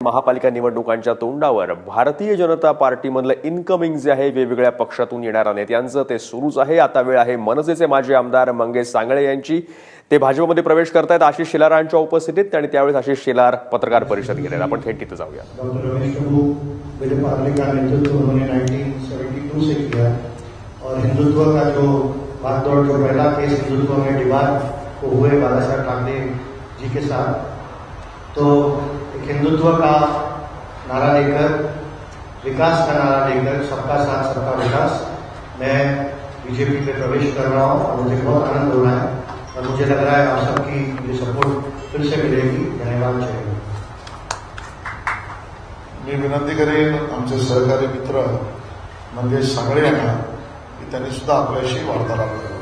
महापालिका निवडणुकांच्या तोंडावर भारतीय जनता पार्टीमधलं इनकमिंग जे आहे वेगवेगळ्या पक्षातून येणाऱ्या नेत्यांचं ते सुरूच आहे। आता वेळ आहे मनसेचे माजी आमदार मंगेश सांगळे यांची। ते भाजपमध्ये प्रवेश करतायत आशिष शेलारांच्या उपस्थितीत आणि त्यावेळेस आशिष शेलार पत्रकार परिषद घेणार। आपण थेट तिथे जाऊया। डॉक्टर रमेश प्रभु मेरे पार्टी का नेतृत्व उन्होंने 1972 से किया और हिंदुत्व का जो भागदौड़ जो पहला केस हिंदुत्व में डिवार को हुए बाला साहब ठाकरे जी के साथ, तो एक हिंदुत्व का नारा लेकर, विकास का नारा लेकर, सबका साथ सबका विकास, मैं बीजेपी में प्रवेश कर रहा हूं और मुझे बहुत आनंद हो रहा है और मुझे लग रहा है आप सबकी मुझे सपोर्ट फिर से मिलेगी। धन्यवाद। जय। मी विनंती करेन आमचे सहकारी मित्र मंगेश सांगळे यांना की त्यांनी सुद्धा आपल्याशी वार्तालाप करावा।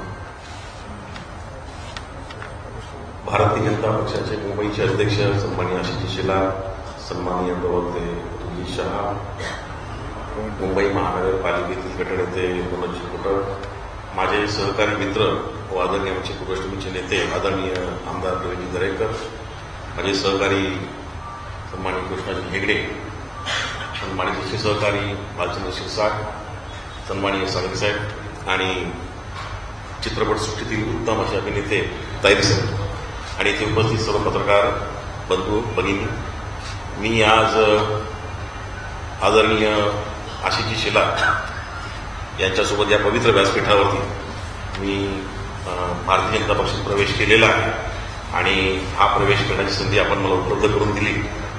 भारतीय जनता पक्षाचे मुंबईचे अध्यक्ष सन्माननीय आशिष शेलार, सन्माननीय प्रवक्ते अतुल शहा, मुंबई महानगरपालिकेतील गटनेते मनोज कुटळ, माझे सहकारी मित्र व आदरणीय आमचे पूर्वष्टमीचे नेते आदरणीय आमदार प्रवीण दरेकर, माझे सहकारी सन्माननीय कृष्णाजी हेगडे, सन्माननीय दुसरे सहकारी भालचंद्र शिरसाट, सन्माननीय सावंत साहेब आणि चित्रपटसृष्टीतील उत्तम असे अभिनेते तायरी साहेब आणि इथे उपस्थित सर्व पत्रकार बंधू भगिनी, मी आज आदरणीय आशिष शेलार यांच्यासोबत या पवित्र व्यासपीठावरती मी भारतीय जनता पक्षात प्रवेश केलेला आहे आणि हा प्रवेश करण्याची संधी आपण मला उपलब्ध करून दिली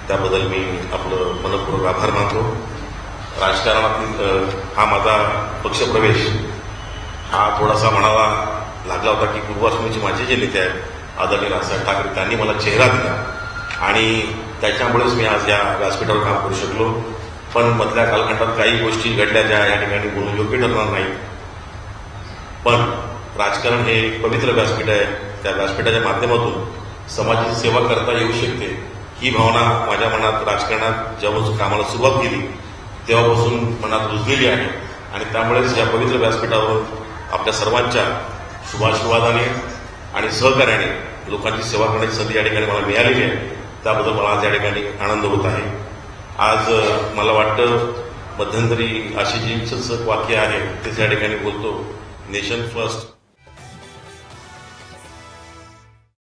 त्याबद्दल मी आपलं मनपूर्वक आभार मानतो। राजकारणातील हा माझा पक्षप्रवेश हा थोडासा म्हणावा लागला होता की पूर्वाश्रमीचे माझे जे नेते आहेत आदरणीय राजसाहेब ठाकरे त्यांनी मला चेहरा दिला आणि त्याच्यामुळेच मी आज या व्यासपीठावर काम करू शकलो। पण मधल्या कालखंडात काही गोष्टी घडल्या ज्या या ठिकाणी बोलून योग्य ठरणार नाही, पण राजकारण हे एक पवित्र व्यासपीठ आहे, त्या व्यासपीठाच्या माध्यमातून समाजाची सेवा करता येऊ शकते ही भावना माझ्या मनात राजकारणात जेव्हा कामाला सुरुवात केली तेव्हापासून मनात रुजलेली आहे आणि त्यामुळेच या पवित्र व्यासपीठावर आपल्या सर्वांच्या शुभाशीर्वादाने आणि सहकार्याने लोकांची सेवा करण्याची संधी या ठिकाणी मला मिळालेली आहे, त्याबद्दल मला आज या ठिकाणी आनंद होत आहे। आज मला वाटतं मध्यंतरी आशिषजींचंच वाक्य आहे तेच या ठिकाणी बोलतो, नेशन फर्स्ट